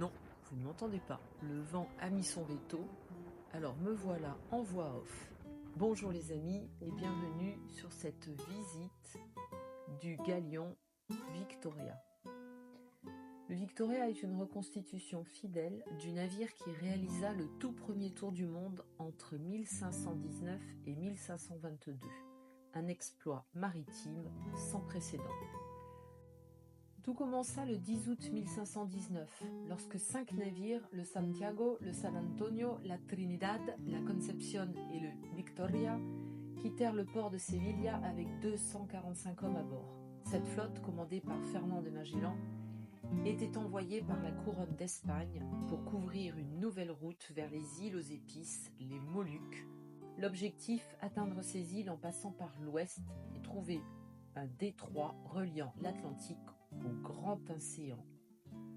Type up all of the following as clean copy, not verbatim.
Non, vous ne m'entendez pas. Le vent a mis son veto, alors me voilà en voix off. Bonjour les amis et bienvenue sur cette visite du galion Victoria. Le Victoria est une reconstitution fidèle du navire qui réalisa le tout premier tour du monde entre 1519 et 1522. Un exploit maritime sans précédent. Tout commença le 10 août 1519, lorsque 5 navires, le Santiago, le San Antonio, la Trinidad, la Concepción et le Victoria, quittèrent le port de Sevilla avec 245 hommes à bord. Cette flotte, commandée par Fernand de Magellan, était envoyée par la couronne d'Espagne pour couvrir une nouvelle route vers les îles aux épices, les Moluques. L'objectif, atteindre ces îles en passant par l'ouest et trouver un détroit reliant l'Atlantique au grand océan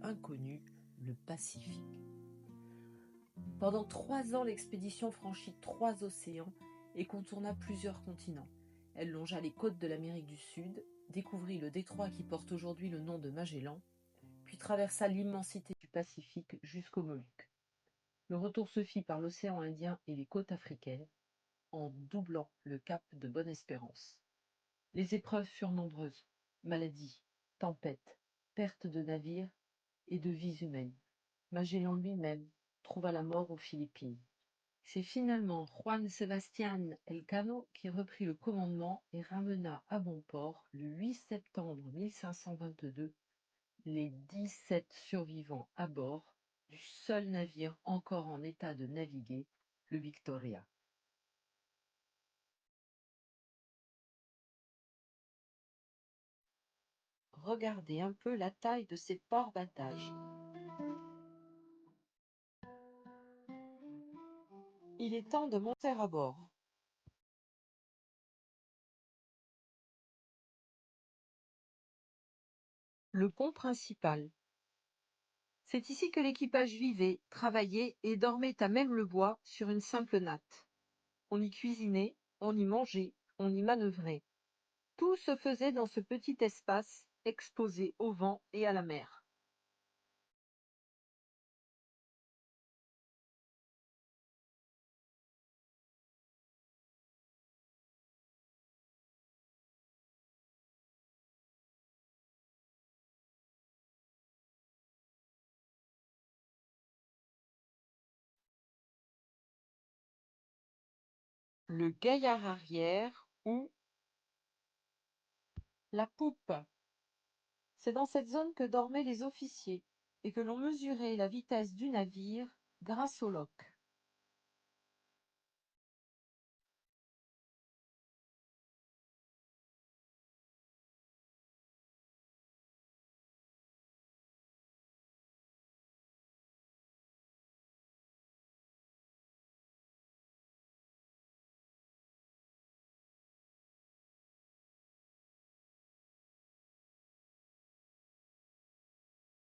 inconnu, le Pacifique. Pendant 3 ans, l'expédition franchit 3 océans et contourna plusieurs continents. Elle longea les côtes de l'Amérique du Sud, découvrit le détroit qui porte aujourd'hui le nom de Magellan, puis traversa l'immensité du Pacifique jusqu'aux Moluques. Le retour se fit par l'océan Indien et les côtes africaines, en doublant le cap de Bonne-Espérance. Les épreuves furent nombreuses: maladies, tempêtes, pertes de navires et de vies humaines. Magellan lui-même trouva la mort aux Philippines. C'est finalement Juan Sebastián Elcano qui reprit le commandement et ramena à bon port, le 8 septembre 1522, les 17 survivants à bord du seul navire encore en état de naviguer, le Victoria. Regardez un peu la taille de ces ports-batages. Il est temps de monter à bord. Le pont principal. C'est ici que l'équipage vivait, travaillait et dormait à même le bois sur une simple natte. On y cuisinait, on y mangeait, on y manœuvrait. Tout se faisait dans ce petit espace exposé au vent et à la mer. Le gaillard arrière ou la poupe. C'est dans cette zone que dormaient les officiers et que l'on mesurait la vitesse du navire grâce au loch.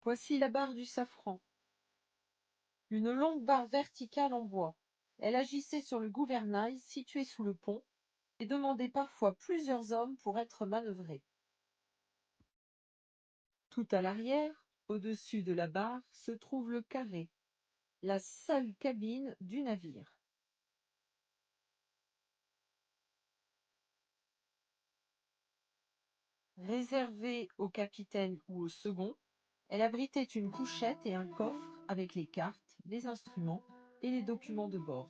Voici la barre du safran, une longue barre verticale en bois. Elle agissait sur le gouvernail situé sous le pont et demandait parfois plusieurs hommes pour être manœuvrée. Tout à l'arrière, au-dessus de la barre, se trouve le carré, la seule cabine du navire. Réservée au capitaine ou au second, elle abritait une couchette et un coffre avec les cartes, les instruments et les documents de bord.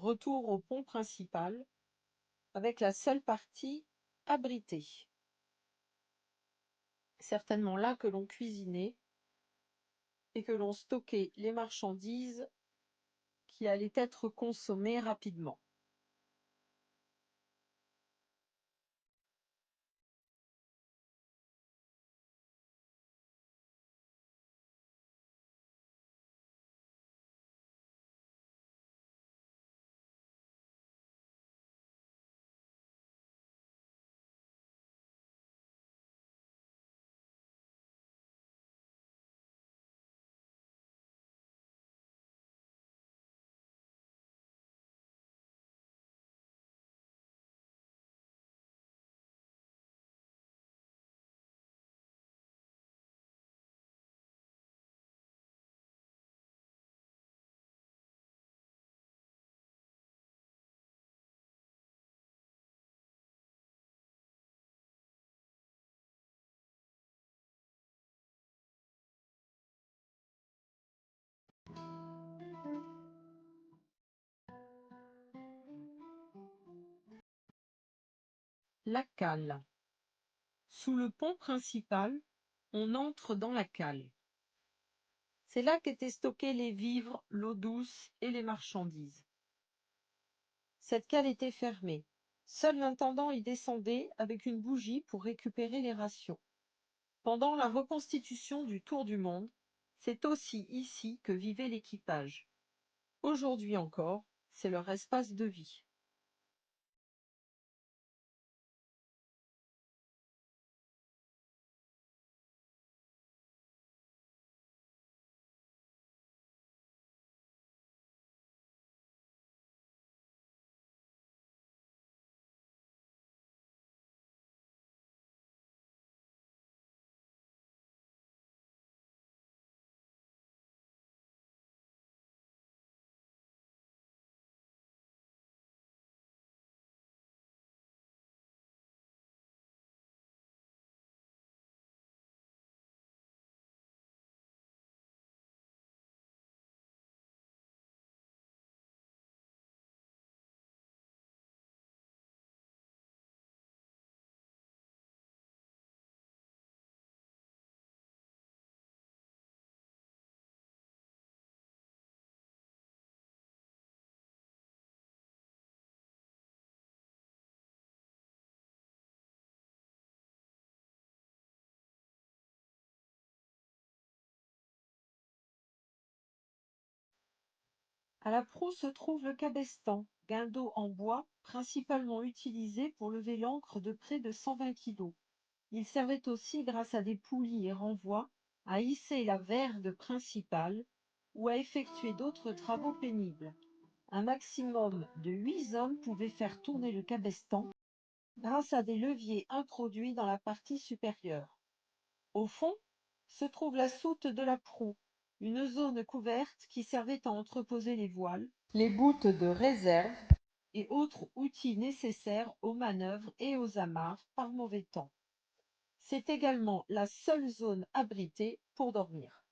Retour au pont principal, avec la seule partie abritée. Certainement là que l'on cuisinait et que l'on stockait les marchandises qui allait être consommé rapidement. La cale. Sous le pont principal, on entre dans la cale. C'est là qu'étaient stockés les vivres, l'eau douce et les marchandises. Cette cale était fermée. Seul l'intendant y descendait avec une bougie pour récupérer les rations. Pendant la reconstitution du Tour du Monde, c'est aussi ici que vivait l'équipage. Aujourd'hui encore, c'est leur espace de vie. À la proue se trouve le cabestan, guindeau en bois, principalement utilisé pour lever l'ancre de près de 120 kg. Il servait aussi, grâce à des poulies et renvois, à hisser la vergue principale ou à effectuer d'autres travaux pénibles. Un maximum de 8 hommes pouvaient faire tourner le cabestan grâce à des leviers introduits dans la partie supérieure. Au fond se trouve la soute de la proue, une zone couverte qui servait à entreposer les voiles, les boutes de réserve et autres outils nécessaires aux manœuvres et aux amarres par mauvais temps. C'est également la seule zone abritée pour dormir.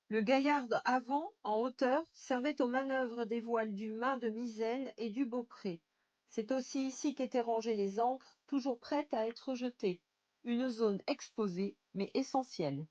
Le gaillard avant, en hauteur, servait aux manœuvres des voiles du mât de misaine et du beaupré. C'est aussi ici qu'étaient rangées les ancres, toujours prêtes à être jetées. Une zone exposée, mais essentielle.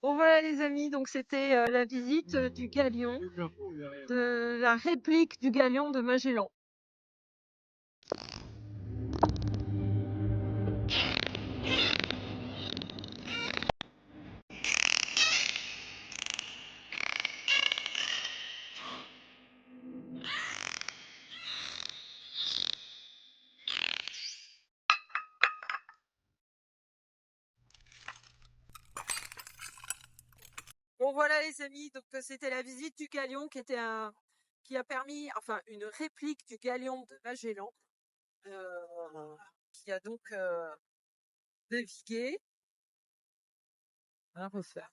Bon voilà les amis, donc c'était la visite du galion, de la réplique du galion de Magellan. Bon voilà les amis, donc c'était la visite du galion qui a permis, enfin une réplique du galion de Magellan, qui a donc navigué. À refaire.